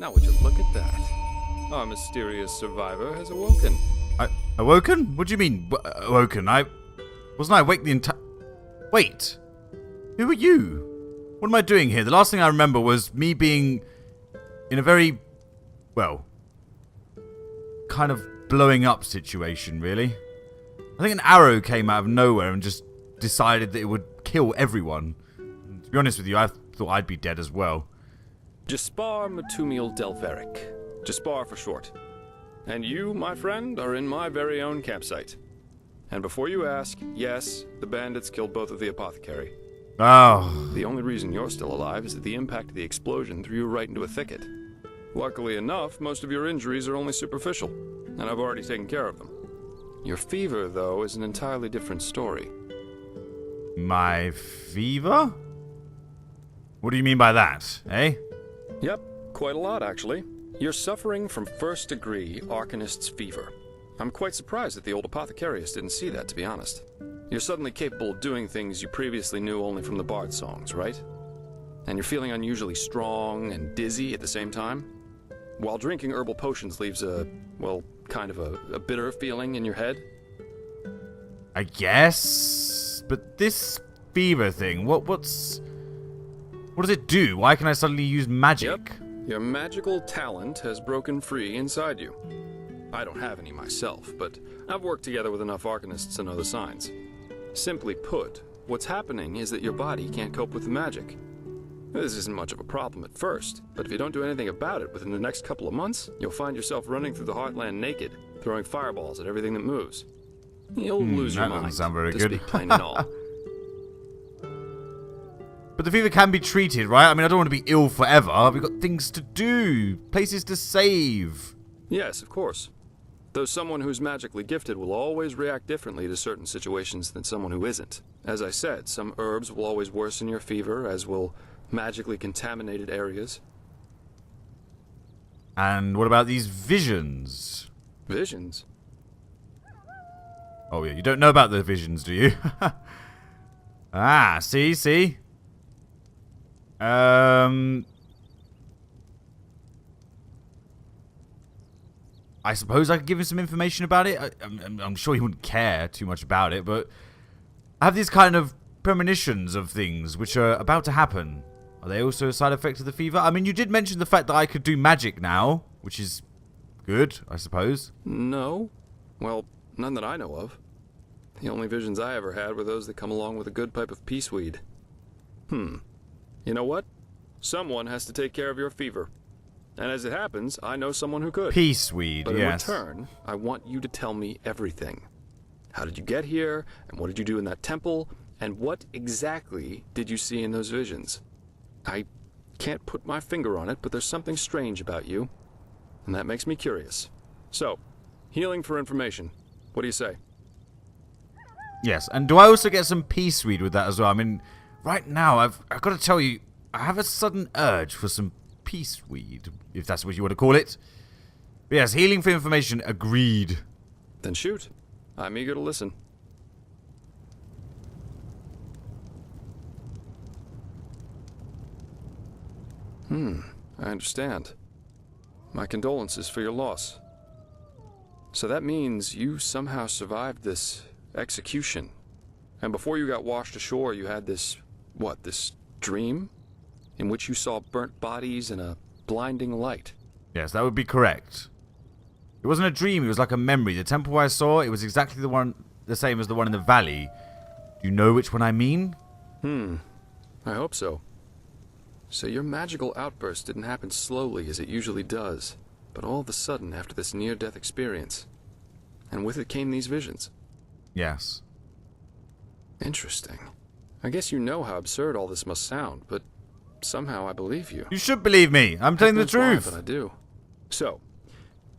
Now would you look at that? Our mysterious survivor has awoken. Awoken? What do you mean, awoken? Wasn't I awake the entire... Wait. Who are you? What am I doing here? The last thing I remember was me being in a very, well, kind of blowing up situation, really. I think an arrow came out of nowhere and just decided that it would kill everyone. And to be honest with you, I thought I'd be dead as well. Jaspar Matumiel Delveric. Jaspar for short. And you, my friend, are in my very own campsite. And before you ask, yes, the bandits killed both of the apothecary. Oh. The only reason you're still alive is that the impact of the explosion threw you right into a thicket. Luckily enough, most of your injuries are only superficial, and I've already taken care of them. Your fever, though, is an entirely different story. My fever? What do you mean by that, eh? Yep, quite a lot, actually. You're suffering from first-degree Arcanist's fever. I'm quite surprised that the old apothecarius didn't see that, to be honest. You're suddenly capable of doing things you previously knew only from the bard songs, right? And you're feeling unusually strong and dizzy at the same time? While drinking herbal potions leaves a, well, kind of a bitter feeling in your head? I guess. But this fever thing, what does it do? Why can I suddenly use magic? Yep. Your magical talent has broken free inside you. I don't have any myself, but I've worked together with enough arcanists to know the signs. Simply put, what's happening is that your body can't cope with the magic. This isn't much of a problem at first, but if you don't do anything about it within the next couple of months, you'll find yourself running through the heartland naked, throwing fireballs at everything that moves. You'll lose your mind, that doesn't sound very to good. speak plain and all. But the fever can be treated, right? I mean, I don't want to be ill forever. We've got things to do, places to save. Yes, of course. Though someone who's magically gifted will always react differently to certain situations than someone who isn't. As I said, some herbs will always worsen your fever, as will magically contaminated areas. And what about these visions? Visions? Oh yeah, you don't know about the visions, do you? See? I suppose I could give him some information about it. I'm sure he wouldn't care too much about it, but I have these kind of premonitions of things which are about to happen. Are they also a side effect of the fever? I mean, you did mention the fact that I could do magic now, which is good, I suppose. No. Well, none that I know of. The only visions I ever had were those that come along with a good pipe of peaceweed. You know what? Someone has to take care of your fever. And as it happens, I know someone who could. Peaceweed, but yes. in return, I want you to tell me everything. How did you get here? And what did you do in that temple? And what exactly did you see in those visions? I can't put my finger on it, but there's something strange about you. And that makes me curious. So, healing for information. What do you say? Yes, and do I also get some peaceweed with that as well? I mean, right now, I've got to tell you, I have a sudden urge for some peaceweed, if that's what you want to call it. But yes, healing for information, agreed. Then shoot. I'm eager to listen. I understand. My condolences for your loss. So that means you somehow survived this execution. And before you got washed ashore, you had this, this dream? In which you saw burnt bodies and a blinding light. Yes, that would be correct. It wasn't a dream, it was like a memory. The temple I saw, it was exactly the same as the one in the valley. Do you know which one I mean? I hope so. So your magical outburst didn't happen slowly as it usually does, but all of a sudden after this near-death experience. And with it came these visions. Yes. Interesting. I guess you know how absurd all this must sound, but somehow I believe you. You should believe me. I'm telling the truth. But I do. So,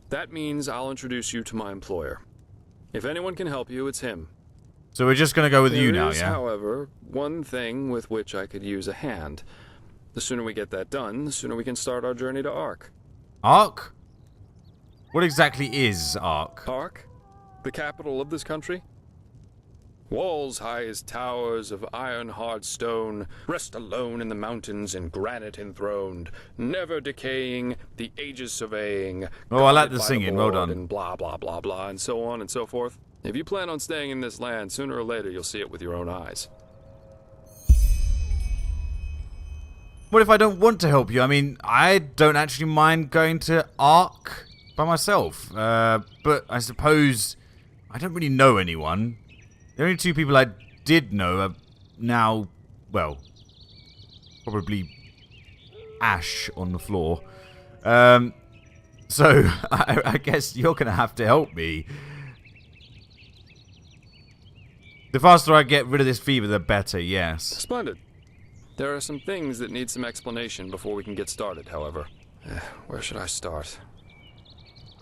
that means I'll introduce you to my employer. If anyone can help you, it's him. So we're just going to go with you now, There is, yeah? however, one thing with which I could use a hand. The sooner we get that done, the sooner we can start our journey to Ark. Ark? What exactly is Ark? Ark? The capital of this country? Walls high as towers of iron-hard stone, rest alone in the mountains in granite enthroned, never decaying, the ages surveying. Oh, I like guarded the by singing, well Lord, done. And blah, blah, blah, blah, and so on and so forth. If you plan on staying in this land, sooner or later you'll see it with your own eyes. What if I don't want to help you? I mean, I don't actually mind going to Ark by myself. But I suppose I don't really know anyone. The only two people I did know are now, well, probably ash on the floor. So I guess you're going to have to help me. The faster I get rid of this fever, the better, yes. Splendid. There are some things that need some explanation before we can get started, however. Where should I start?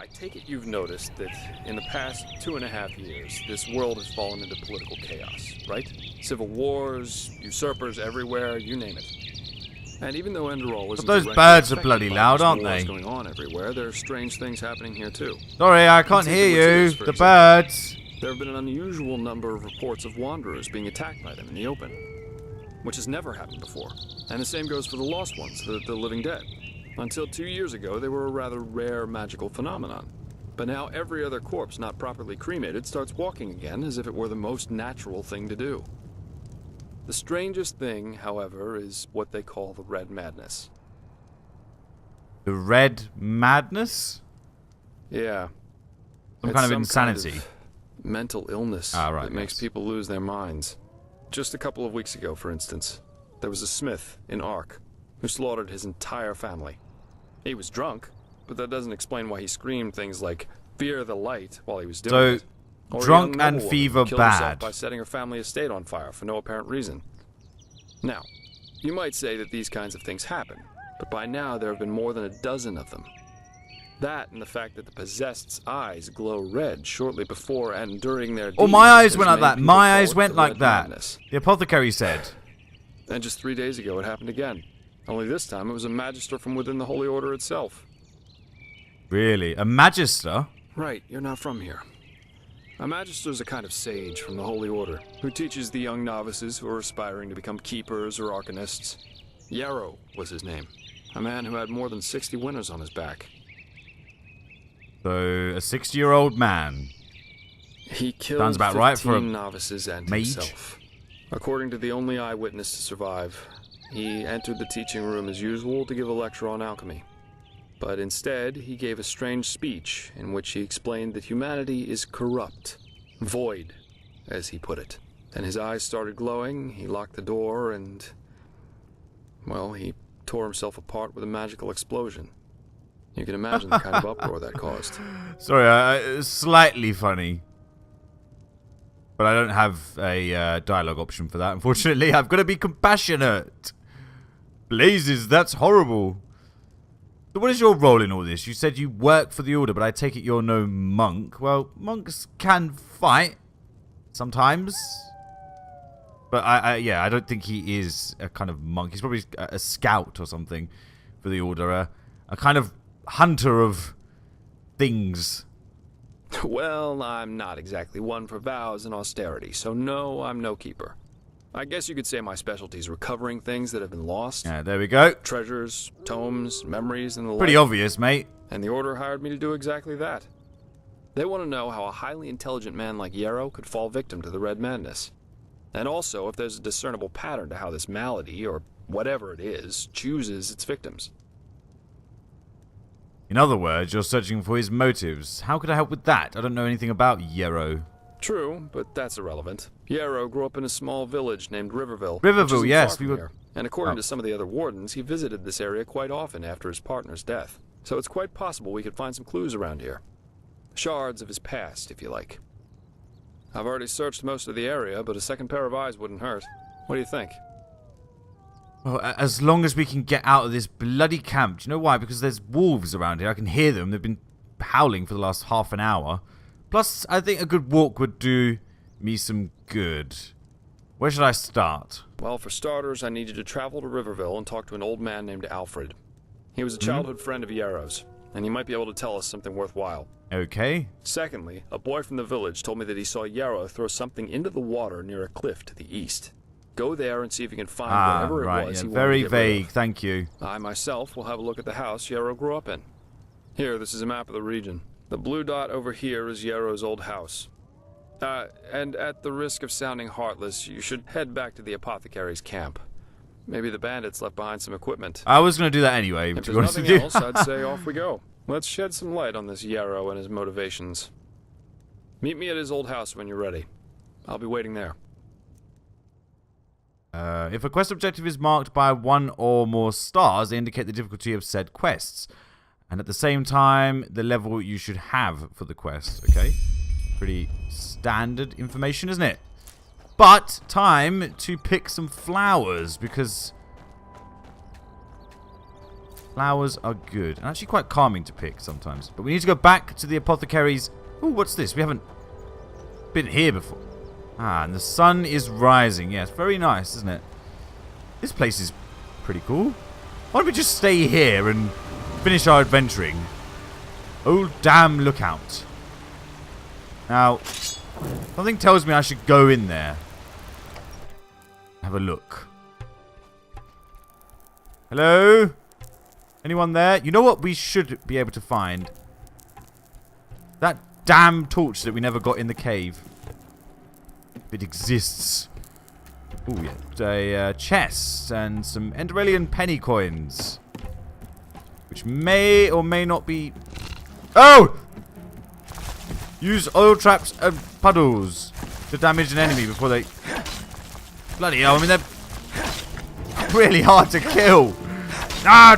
I take it you've noticed that in the past 2.5 years, this world has fallen into political chaos, right? Civil wars, usurpers everywhere, you name it. And even though Enderal wasn't But those directly birds are affected bloody by loud, these aren't wars they? going on everywhere, there are strange things happening here too. Sorry, I can't Take hear the you. wizards, for The example. birds. There have been an unusual number of reports of wanderers being attacked by them in the open, which has never happened before. And the same goes for the lost ones, the living dead. Until 2 years ago, they were a rather rare magical phenomenon. But now every other corpse not properly cremated starts walking again as if it were the most natural thing to do. The strangest thing, however, is what they call the Red Madness. The red madness? Yeah. Some It's kind of some insanity. kind of mental illness Right, that makes yes. people lose their minds. Just a couple of weeks ago, for instance, there was a smith in Ark who slaughtered his entire family. He was drunk, but that doesn't explain why he screamed things like, "Fear the light," while he was doing it. Or a drunk young and noblewoman fever who killed herself bad. by setting her family estate on fire for no apparent reason. Now, you might say that these kinds of things happen, but by now there have been more than a dozen of them. That and the fact that the possessed's eyes glow red shortly before and during their Oh, deeds my eyes has went like made that. people My call eyes it went the like Red that. Madness. The apothecary said. And just 3 days ago it happened again. Only this time it was a magister from within the Holy Order itself. Really? A magister? Right, you're not from here. A magister is a kind of sage from the Holy Order who teaches the young novices who are aspiring to become keepers or arcanists. Yarrow was his name, a man who had more than 60 winners on his back. So, a 60-year-old man. He killed Sounds about right for a novices and mage. himself. According to the only eyewitness to survive, he entered the teaching room as usual to give a lecture on alchemy. But instead, he gave a strange speech in which he explained that humanity is corrupt, void, as he put it. Then his eyes started glowing, he locked the door, and, well, he tore himself apart with a magical explosion. You can imagine the kind of uproar that caused. Sorry, slightly funny. But I don't have a dialogue option for that, unfortunately. I've got to be compassionate. Blazes, that's horrible. So what is your role in all this? You said you work for the Order, but I take it you're no monk. Well, monks can fight. Sometimes. But I don't think he is a kind of monk. He's probably a scout or something for the Order. A kind of hunter of things. Well, I'm not exactly one for vows and austerity, so no, I'm no keeper. I guess you could say my specialty is recovering things that have been lost. Yeah, there we go. Treasures, tomes, memories, and the Pretty like. obvious, mate. And the Order hired me to do exactly that. They want to know how a highly intelligent man like Yarrow could fall victim to the Red Madness. And also if there's a discernible pattern to how this malady, or whatever it is, chooses its victims. In other words, you're searching for his motives. How could I help with that? I don't know anything about Yarrow. True, but that's irrelevant. Yarrow grew up in a small village named Riverville. Riverville, which isn't yes, far from here. And according to some of the other wardens, he visited this area quite often after his partner's death. So it's quite possible we could find some clues around here. Shards of his past, if you like. I've already searched most of the area, but a second pair of eyes wouldn't hurt. What do you think? Well, as long as we can get out of this bloody camp. Do you know why? Because there's wolves around here. I can hear them. They've been howling for the last half an hour. Plus, I think a good walk would do me some good. Where should I start? Well, for starters, I need you to travel to Riverville and talk to an old man named Alfred. He was a childhood friend of Yarrow's. and he might be able to tell us something worthwhile. Okay. Secondly, a boy from the village told me that he saw Yarrow throw something into the water near a cliff to the east. Go there and see if you can find whatever it was he wanted very to get rid vague, of. thank you. I myself will have a look at the house Yarrow grew up in. Here, this is a map of the region. The blue dot over here is Yarrow's old house. And at the risk of sounding heartless, you should head back to the apothecary's camp. Maybe the bandits left behind some equipment. I was going to do that anyway, If to there's be honest with nothing you. else, I'd say off we go. Let's shed some light on this Yarrow and his motivations. Meet me at his old house when you're ready. I'll be waiting there. If a quest objective is marked by 1 or more stars, they indicate the difficulty of said quests. And at the same time, the level you should have for the quest. Okay. Pretty standard information, isn't it? But time to pick some flowers, because flowers are good. And actually quite calming to pick sometimes. But we need to go back to the apothecary's... Ooh, what's this? We haven't been here before. Ah, and the sun is rising. Yes, very nice, isn't it? This place is pretty cool. Why don't we just stay here and finish our adventuring? Old Dam Lookout. Now, something tells me I should go in there. Have a look. Hello? Anyone there? You know what we should be able to find? That damn torch that we never got in the cave. If it exists. Oh, yeah. A chest and some Enderalian penny coins. Which may or may not be... Oh! Use oil traps and puddles to damage an enemy before they... Bloody hell, I mean, they're really hard to kill. Ah!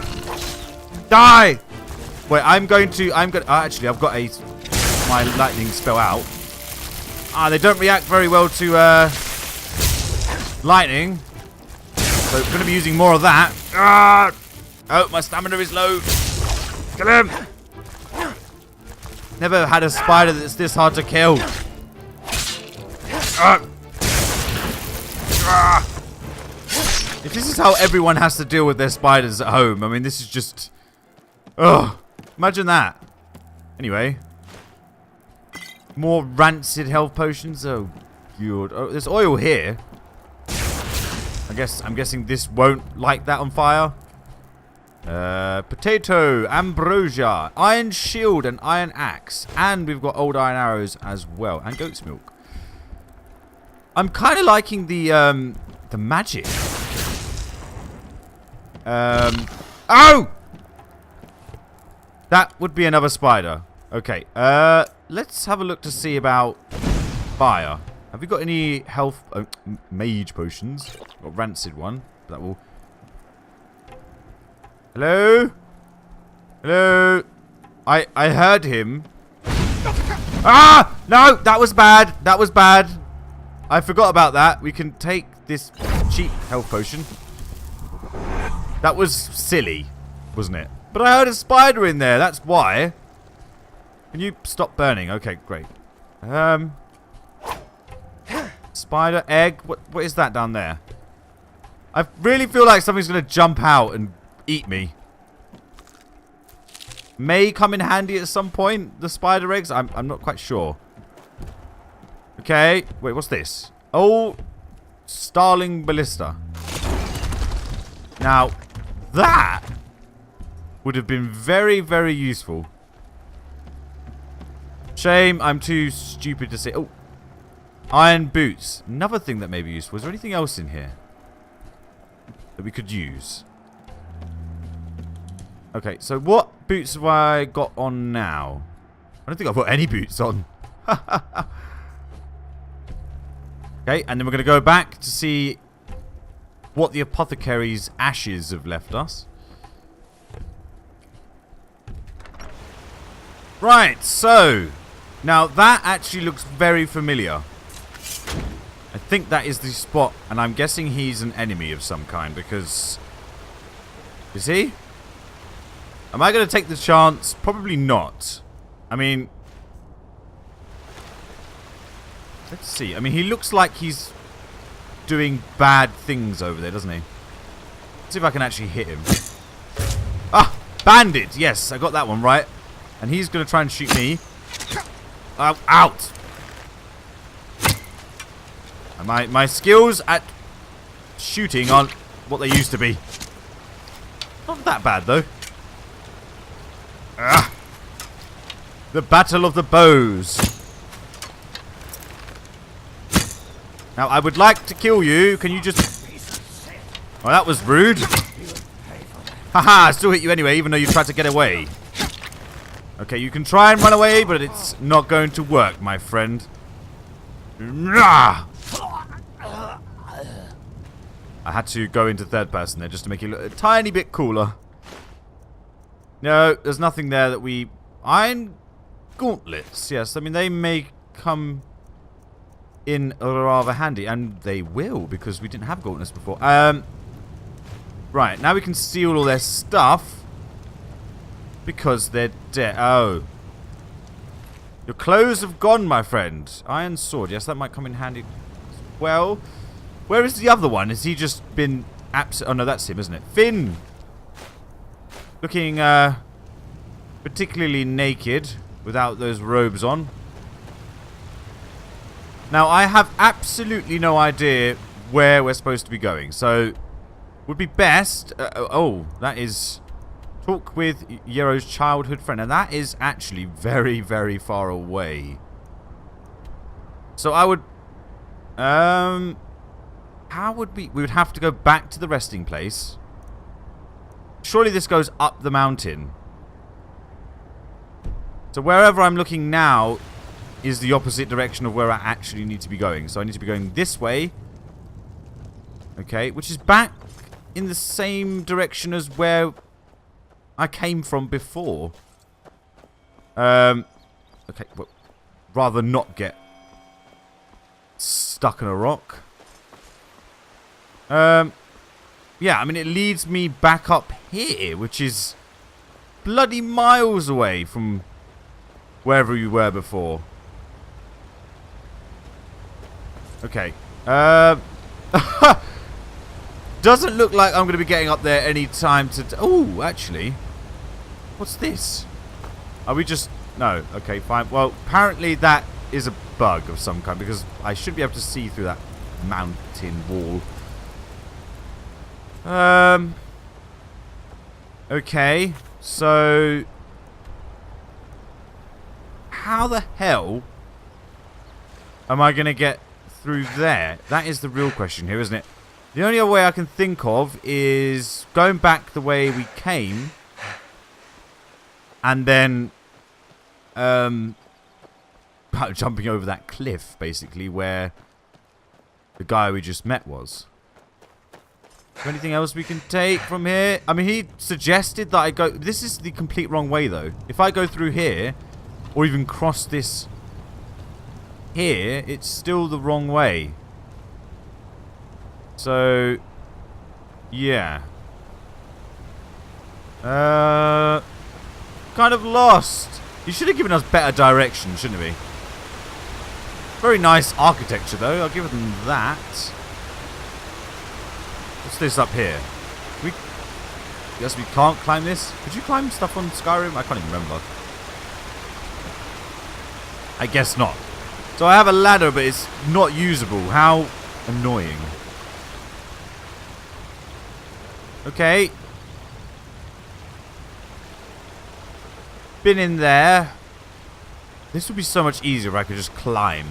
Die! Wait, actually, I've got my lightning spell out. Ah, they don't react very well to lightning. So I'm going to be using more of that. Ah! Oh, my stamina is low. Kill him! Never had a spider that's this hard to kill. Ah! Ah! If this is how everyone has to deal with their spiders at home, I mean, this is just... Ugh. Imagine that. Anyway. More rancid health potions. Oh, good. Oh, there's oil here. I'm guessing this won't light that on fire. Potato, ambrosia, iron shield, and iron axe, and we've got old iron arrows as well, and goat's milk. I'm kind of liking the magic. Oh! That would be another spider. Okay, let's have a look to see about fire. Have we got any health... mage potions. Got rancid one. That will... Hello? Hello? I heard him. Ah! No! That was bad. That was bad. I forgot about that. We can take this cheap health potion. That was silly, wasn't it? But I heard a spider in there. That's why. Can you stop burning? Okay, great. Spider, egg. What is that down there? I really feel like something's going to jump out and eat me. May come in handy at some point, the spider eggs. I'm not quite sure. Okay. Wait, what's this? Oh, Starling Ballista. Now, that would have been very, very useful. Shame I'm too stupid to say. Oh, iron boots. Another thing that may be useful. Is there anything else in here that we could use? Okay, so what boots have I got on now? I don't think I've got any boots on. Okay, and then we're going to go back to see what the apothecary's ashes have left us. Right, so now that actually looks very familiar. I think that is the spot, and I'm guessing he's an enemy of some kind because... Is he? Am I going to take the chance? Probably not. I mean... Let's see. I mean, he looks like he's doing bad things over there, doesn't he? Let's see if I can actually hit him. Ah! Bandit. Yes, I got that one right. And he's going to try and shoot me. Out. And my skills at shooting aren't what they used to be. Not that bad, though. The Battle of the Bows. Now, I would like to kill you. Can you just... Oh, that was rude. Haha, I still hit you anyway, even though you tried to get away. Okay, you can try and run away, but it's not going to work, my friend. I had to go into third person there just to make it look a tiny bit cooler. No, there's nothing there that we... Iron gauntlets, yes. I mean, they may come in rather handy, and they will, because we didn't have gauntlets before. Right, now we can steal all their stuff. Because they're dead. Oh. Your clothes have gone, my friend. Iron sword. Yes, that might come in handy. Well, where is the other one? Has he just been absent? Oh, no, that's him, isn't it? Finn! Looking, particularly naked without those robes on. Now, I have absolutely no idea where we're supposed to be going. So, would be best... oh, that is... Talk with Yero's childhood friend. And that is actually very, very far away. So I would... how would we... We would have to go back to the resting place. Surely this goes up the mountain. So wherever I'm looking now is the opposite direction of where I actually need to be going. So I need to be going this way. Okay, which is back in the same direction as where I came from before. Okay, well, rather not get stuck in a rock. Yeah, I mean, it leads me back up here, which is bloody miles away from wherever we were before. Okay. Doesn't look like I'm going to be getting up there any time to... Oh, actually. What's this? Are we just... No. Okay, fine. Well, apparently that is a bug of some kind, because I should be able to see through that mountain wall. Okay. So... How the hell am I going to get through there? That is the real question here, isn't it? The only other way I can think of is going back the way we came, and then jumping over that cliff, basically, where the guy we just met was. Is there anything else we can take from here? I mean, he suggested that I go... This is the complete wrong way, though. If I go through here, or even cross this here, it's still the wrong way. So, yeah. Kind of lost. You should have given us better direction, shouldn't we? Very nice architecture, though. I'll give them that. What's this up here? Yes, we can't climb this. Could you climb stuff on Skyrim? I can't even remember. I guess not. So I have a ladder, but it's not usable. How annoying. Okay. Been in there. This would be so much easier if I could just climb.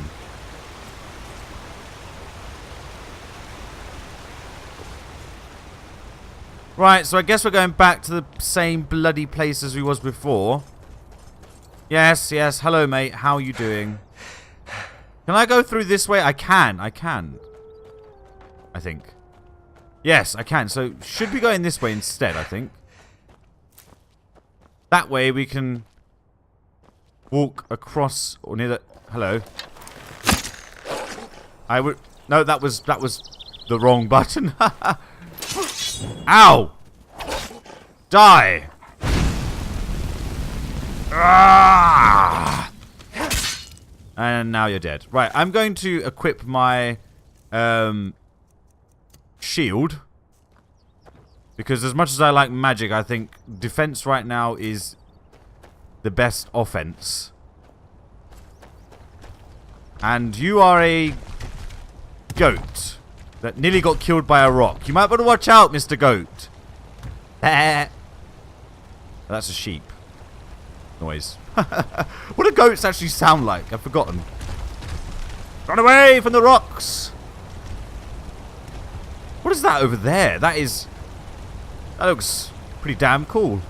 Right, so I guess we're going back to the same bloody place as we was before. Yes, yes. Hello, mate. How are you doing? Can I go through this way? I can. I think. Yes, I can. So, should be going this way instead, I think. That way we can walk across or near the... Hello. I would... No, that was the wrong button. Ow! Die! Ah! And now you're dead. Right, I'm going to equip my shield. Because as much as I like magic, I think defense right now is the best offense. And you are a goat that nearly got killed by a rock. You might want to watch out, Mr. Goat. That's a sheep noise. What do goats actually sound like? I've forgotten. Run away from the rocks. What is that over there? That looks pretty damn cool.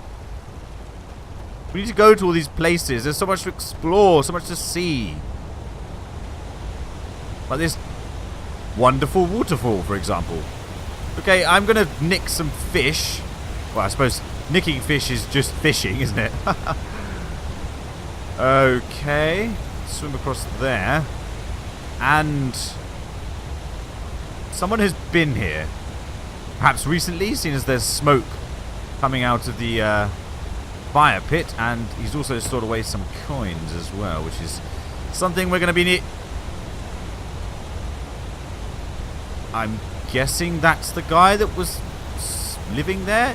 We need to go to all these places. There's so much to explore, so much to see. Like this wonderful waterfall, for example. Okay, I'm going to nick some fish. Well, I suppose nicking fish is just fishing, isn't it? Okay. Swim across there. And someone has been here. Perhaps recently, seeing as there's smoke coming out of the fire pit. And he's also stored away some coins as well, which is something we're going to be I'm guessing that's the guy that was living there.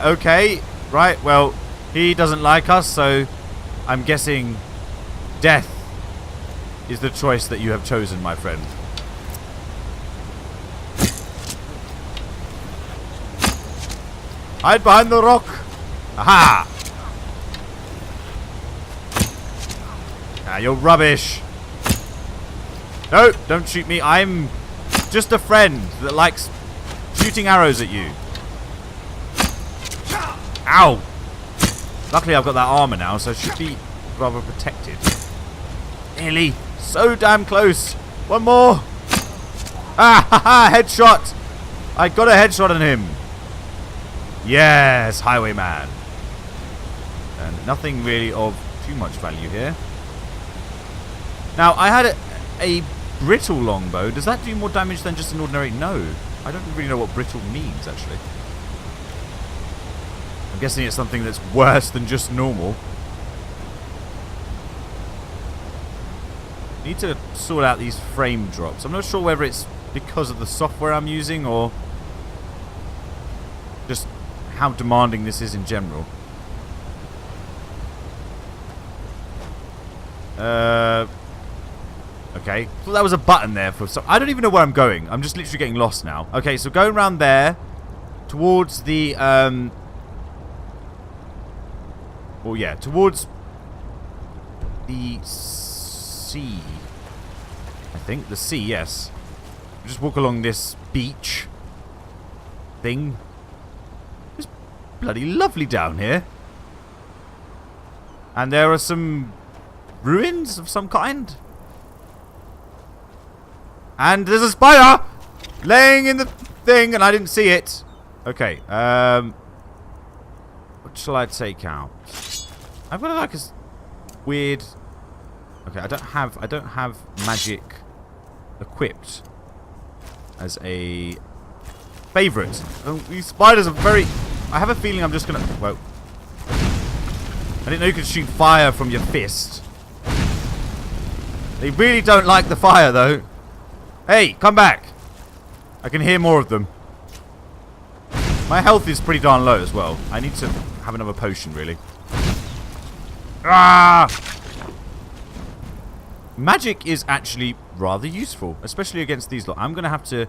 Okay. Right, well, he doesn't like us, so I'm guessing death is the choice that you have chosen, my friend. Hide behind the rock. Aha! Ah, you're rubbish. No, don't shoot me. I'm just a friend that likes shooting arrows at you. Ow! Luckily I've got that armor now, so I should be rather protected. Nearly. So damn close. One more. Ah, ha, ha, headshot. I got a headshot on him. Yes, highwayman. And nothing really of too much value here. Now, I had a brittle longbow. Does that do more damage than just an ordinary? No. I don't really know what brittle means, actually. I'm guessing it's something that's worse than just normal. Need to sort out these frame drops. I'm not sure whether it's because of the software I'm using or just how demanding this is in general. Okay. Thought that was a button there for some. I don't even know where I'm going. I'm just literally getting lost now. Okay, so going around there towards the well, yeah, towards the sea. I think the sea, yes. Just walk along this beach thing. It's bloody lovely down here. And there are some ruins of some kind. And there's a spider laying in the thing, and I didn't see it. Okay, what shall I take out? I've got like a weird. Okay, I don't have magic equipped as a favorite. Oh, these spiders are very. I have a feeling I'm just gonna. Well, I didn't know you could shoot fire from your fist. They really don't like the fire, though. Hey, come back! I can hear more of them. My health is pretty darn low as well. I need to have another potion, really. Ah! Magic is actually rather useful, especially against these lot. I'm going to have to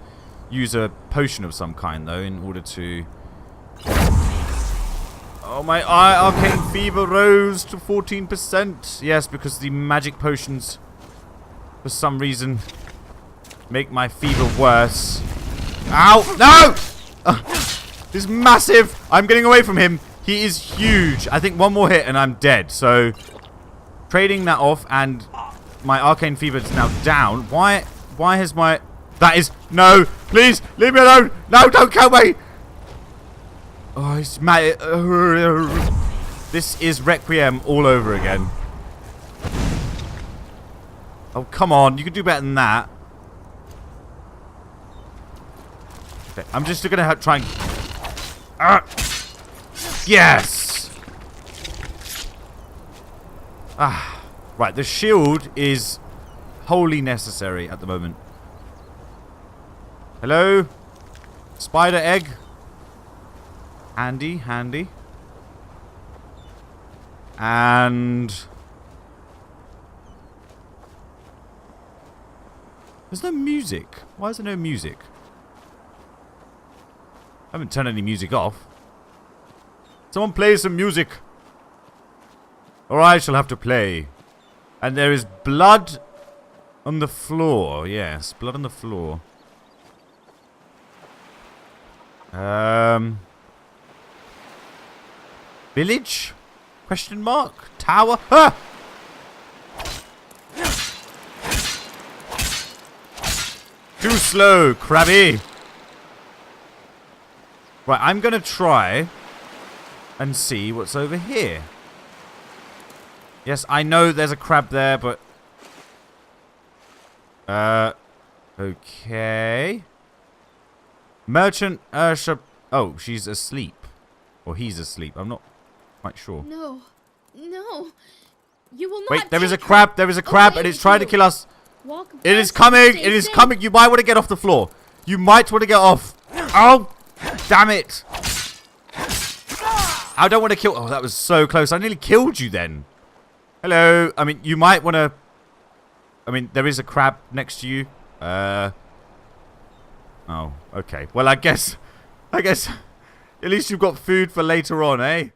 use a potion of some kind, though, in order to... Oh, my arcane fever rose to 14%. Yes, because the magic potions, for some reason, make my fever worse. Ow! No! He's massive! I'm getting away from him. He is huge. I think one more hit and I'm dead. So, trading that off, and my arcane fever is now down. Why has my... That is... No! Please! Leave me alone! No! Don't kill me! Oh, it's mad. This is Requiem all over again. Oh, come on. You can do better than that. Okay, I'm just going to try and... Yes! Ah, right, the shield is wholly necessary at the moment. Hello? Spider egg? Handy, handy. And... there's no music. Why is there no music? I haven't turned any music off. Someone play some music. Or I shall have to play. And there is blood on the floor. Yes, blood on the floor. Village? Question mark? Tower? Ah! Too slow, crabby. Right, I'm going to try and see what's over here. Yes, I know there's a crab there, but... okay. Merchant Ursha... oh, she's asleep. Or he's asleep. I'm not quite sure. No. No. You will not. Wait, there is a crab. There is a crab, and it's trying to kill us. Walk It is coming. It is coming. You might want to get off the floor. You might want to get off. Oh, damn it. I don't want to kill... oh, that was so close. I nearly killed you then. Hello. I mean, you might want to... I mean, there is a crab next to you. Oh, okay. Well, I guess... at least you've got food for later on, eh?